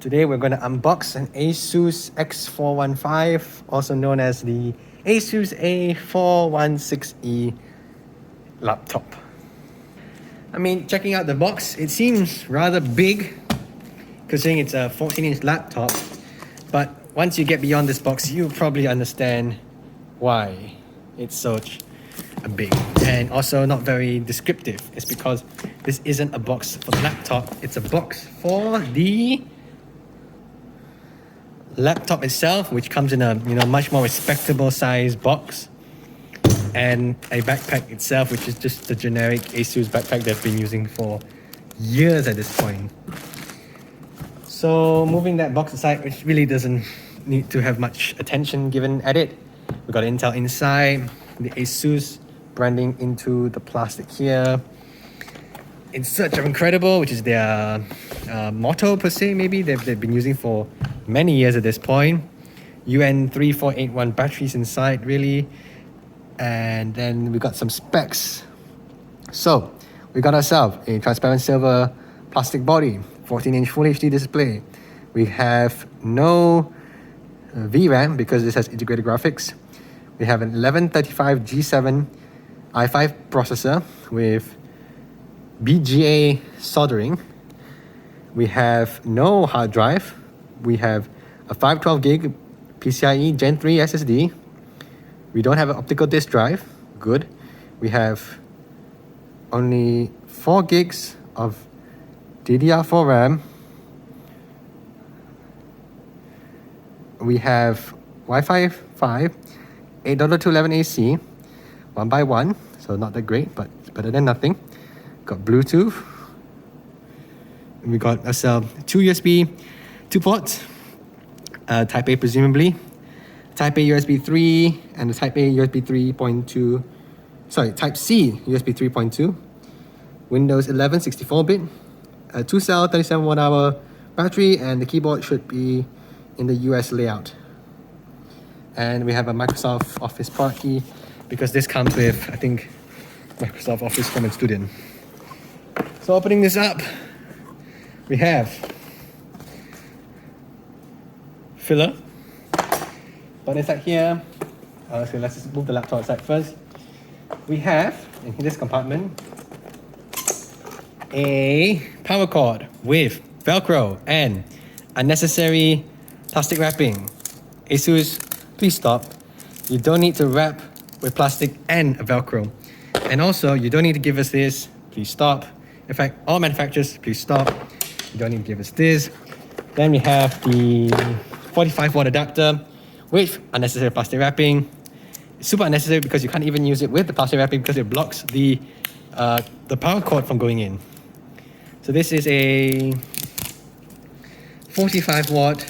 Today we're going to unbox an Asus X415, also known as the Asus A416E laptop. I mean, checking out the box, it seems rather big considering it's a 14-inch laptop, but once you get beyond this box, you'll probably understand why it's such a big and also not very descriptive. It's because this isn't a box for the laptop, it's a box for the laptop itself, which comes in a much more respectable size box, and a backpack itself, which is just the generic Asus backpack they've been using for years at this point. So moving that box aside, which really doesn't need to have much attention given at it, we got Intel inside, the Asus branding into the plastic here. In search of incredible, which is their motto per se, maybe they've been using for many years at this point. UN3481 batteries inside, really. And then we got some specs. So we got ourselves a transparent silver plastic body, 14-inch Full HD display. We have no VRAM because this has integrated graphics. We have an 1135G7 i5 processor with BGA soldering. We have no hard drive. We have a 512GB PCIe Gen 3 SSD. We don't have an optical disk drive. Good. We have only 4 gigs of DDR4 RAM. We have Wi-Fi 5, 8.2.11ac, 1x1, so not that great, but it's better than nothing. Got Bluetooth. And we got ourselves 2 USB 2 ports, Type A presumably, Type A USB 3, and the Type A USB 3.2, Type C USB 3.2, Windows 11 64-bit, a 2-cell 37 watt-hour battery, and the keyboard should be in the US layout. And we have a Microsoft Office product key because this comes with, I think, Microsoft Office Home and Student. So opening this up, we have filler. But inside here, so let's just move the laptop aside first. We have, in this compartment, a power cord with Velcro and unnecessary plastic wrapping. Asus, please stop. You don't need to wrap with plastic and a Velcro. And also, you don't need to give us this. Please stop. In fact, all manufacturers, please stop. You don't need to give us this. Then we have the 45-watt adapter with unnecessary plastic wrapping. It's super unnecessary because you can't even use it with the plastic wrapping because it blocks the power cord from going in. So this is a 45-watt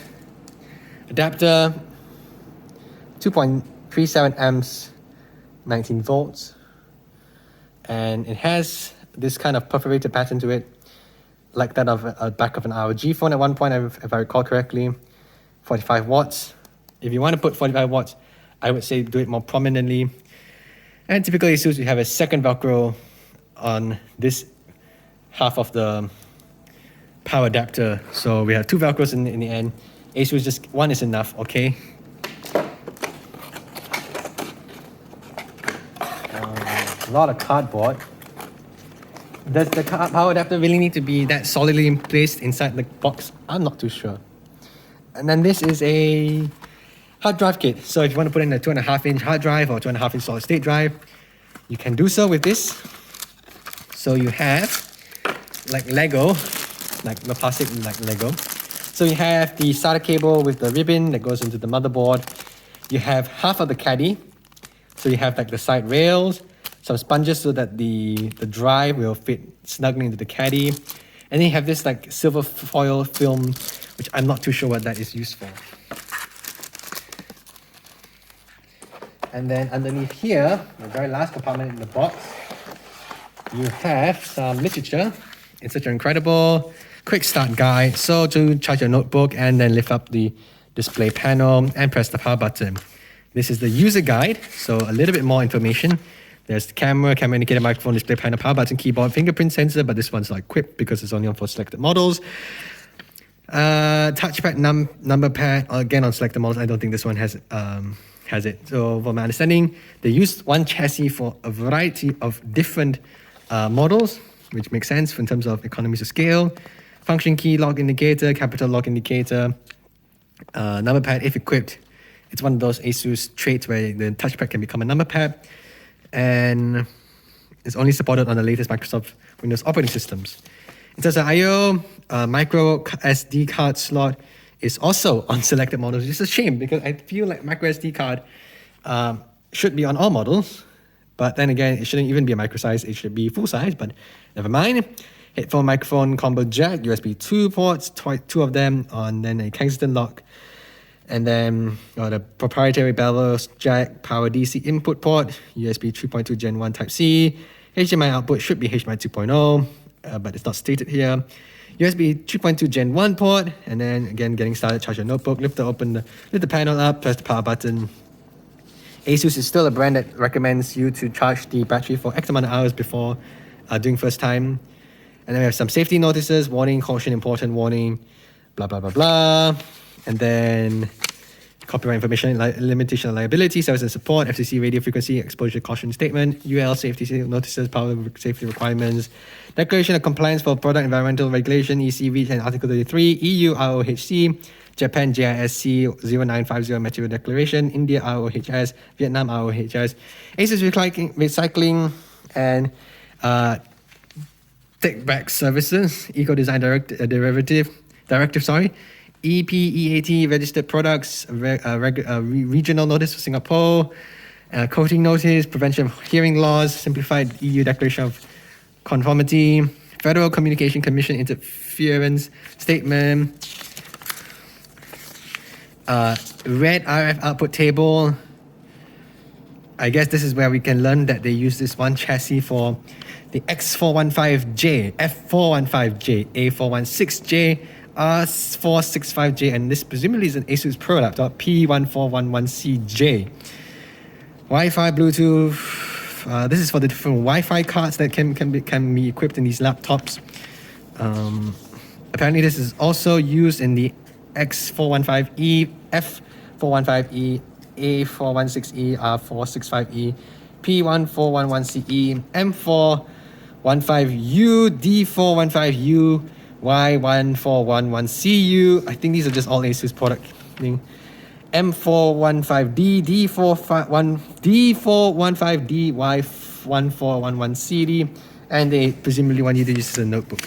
adapter, 2.37 amps, 19 volts. And it has this kind of perforated pattern to it, like that of a back of an ROG phone at one point, if I recall correctly. 45 watts. If you want to put 45 watts, I would say do it more prominently. And typically Asus, we have a second Velcro on this half of the power adapter. So we have 2 Velcros in the end. Asus, just one is enough, okay? A lot of cardboard. Does the power adapter really need to be that solidly placed inside the box? I'm not too sure. And then this is a hard drive kit. So if you want to put in a 2.5-inch hard drive or 2.5-inch solid state drive, you can do so with this. So you have like Lego, like the plastic like Lego. So you have the SATA cable with the ribbon that goes into the motherboard. You have half of the caddy. So you have like the side rails, some sponges so that the drive will fit snugly into the caddy. And then you have this like silver foil film, which I'm not too sure what that is used for. And then underneath here, the very last compartment in the box, you have some literature. It's such an incredible quick start guide. So to charge your notebook and then lift up the display panel and press the power button. This is the user guide, so a little bit more information. There's the camera indicator, microphone, display panel, power button, keyboard, fingerprint sensor, but this one's like equipped because it's only on for selected models. Touchpad number pad, again on selected models. I don't think this one has it. So from my understanding, they used one chassis for a variety of different models, which makes sense in terms of economies of scale. Function key lock indicator, capital lock indicator, number pad if equipped. It's one of those Asus traits where the touchpad can become a number pad, and it's only supported on the latest Microsoft Windows operating systems. In terms of I/O, micro SD card slot is also on selected models. It's a shame because I feel like micro SD card should be on all models, but then again, it shouldn't even be a micro size. It should be full size, but never mind. Headphone microphone combo jack, USB 2 ports, two of them on then a Kingston lock. And then the proprietary bellows jack, power DC input port, USB 3.2 Gen 1 Type-C, HDMI output should be HDMI 2.0, but it's not stated here. USB 3.2 Gen 1 port, and then again, getting started, charge your notebook, lift the panel up, press the power button. Asus is still a brand that recommends you to charge the battery for X amount of hours before doing first time. And then we have some safety notices, warning, caution, important warning, blah, blah, blah, blah. And then copyright information, limitation of liability, service and support, FCC radio frequency, exposure caution statement, UL safety notices, power safety requirements, declaration of compliance for product environmental regulation, EC REACH and Article 33, EU ROHC, Japan JISC 0950 material declaration, India ROHS, Vietnam ROHS, Asus recycling and take back services, Eco Design Directive, EPEAT registered products, regional notice for Singapore, coating notice, prevention of hearing loss, simplified EU declaration of conformity, Federal Communication Commission interference statement, red RF output table. I guess this is where we can learn that they use this one chassis for the X415J, F415J, A416J, R465J, and this presumably is an Asus Pro laptop, P1411CJ. Wi-Fi, Bluetooth. This is for the different Wi-Fi cards that can be equipped in these laptops. Apparently, this is also used in the X415E, F415E, A416E, R465E, P1411CE, M415U, D415U, Y1411CU. I think these are just all Asus product thing. M415D, D415D, Y1411CD, and they presumably want you to use as a notebook.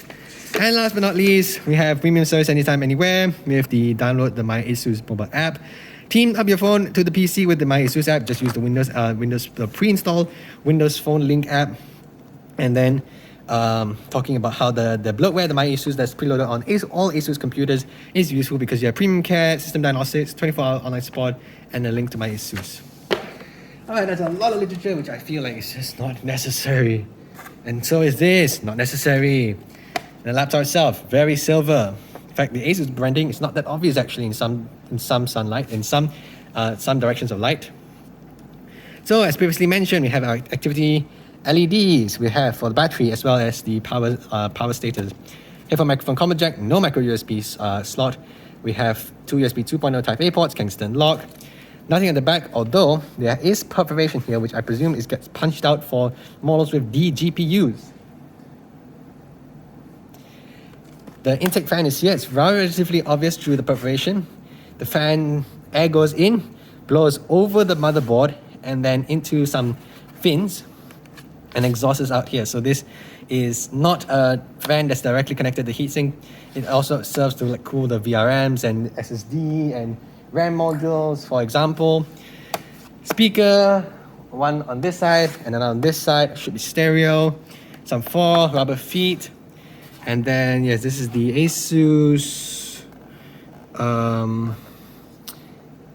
And last but not least, we have premium service anytime, anywhere. We have the download the My Asus mobile app. Team up your phone to the PC with the My Asus app. Just use the Windows pre-installed Windows Phone Link app, and then talking about how the bloatware, the My Asus that's preloaded on all Asus computers is useful because you have premium care, system diagnostics, 24-hour online support, and a link to My Asus. Alright, that's a lot of literature which I feel like is just not necessary. And so is this, not necessary. The laptop itself, very silver. In fact, the Asus branding is not that obvious actually in some sunlight, in some directions of light. So as previously mentioned, we have our activity LEDs we have for the battery as well as the power status. Here for microphone combo jack, no micro USB slot. We have two USB 2.0 Type A ports, Kingston lock. Nothing at the back, although there is perforation here, which I presume gets punched out for models with D GPUs. The intake fan is here. It's relatively obvious through the perforation. The fan air goes in, blows over the motherboard, and then into some fins, and exhaust is out here. So this is not a fan that's directly connected to the heatsink. It also serves to cool the VRMs and SSD and RAM modules, for example. Speaker, one on this side and another on this side, should be stereo. Some 4 rubber feet. And then, yes, this is the Asus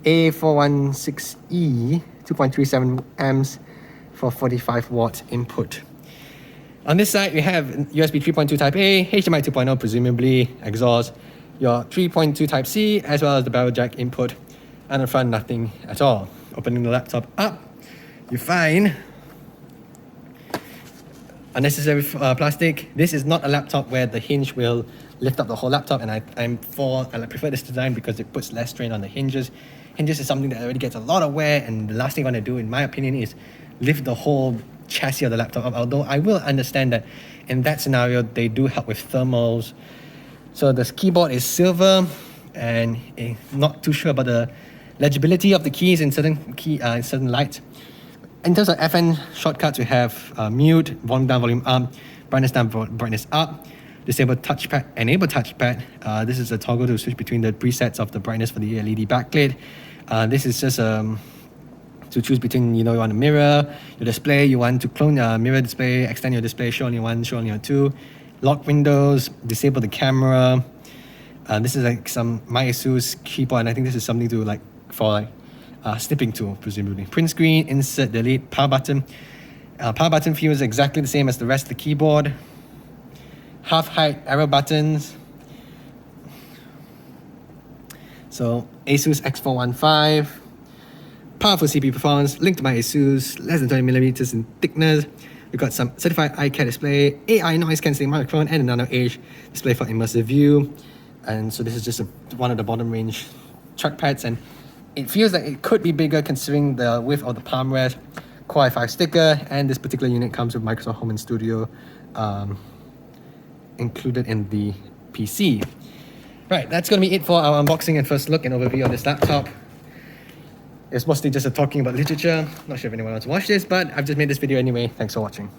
A416E, 2.37 amps for 45 watt input. On this side, we have USB 3.2 Type A, HDMI 2.0 presumably, exhaust, your 3.2 Type C, as well as the barrel jack input, and in front, nothing at all. Opening the laptop up, you find unnecessary plastic. This is not a laptop where the hinge will lift up the whole laptop, and I prefer this design because it puts less strain on the hinges. Hinges is something that already gets a lot of wear, and the last thing I want to do, in my opinion, is lift the whole chassis of the laptop up, although I will understand that in that scenario they do help with thermals. So this keyboard is silver, and not too sure about the legibility of the keys in certain light. In terms of FN shortcuts, we have mute, volume down, volume up, brightness down, brightness up, disable touchpad, enable touchpad. This is a toggle to switch between the presets of the brightness for the LED backlit. This is just to choose between, you want to mirror your display, you want to clone your mirror display, extend your display, show only one, show only two, lock windows, disable the camera. This is like my Asus keyboard, and I think this is something to for snipping tool, presumably. Print screen, insert, delete, power button. Power button feels exactly the same as the rest of the keyboard. Half height arrow buttons. So Asus X415. Powerful CPU performance, linked to my Asus, less than 20mm in thickness. We've got some certified iCare display, AI noise cancelling microphone, and a nano edge display for immersive view. And so this is just one of the bottom range trackpads, and it feels like it could be bigger considering the width of the palm rest, Core i5 sticker, and this particular unit comes with Microsoft Home and Studio included in the PC. Right, that's going to be it for our unboxing and first look and overview of this laptop. It's mostly just talking about literature. Not sure if anyone wants to watch this, but I've just made this video anyway. Thanks for watching.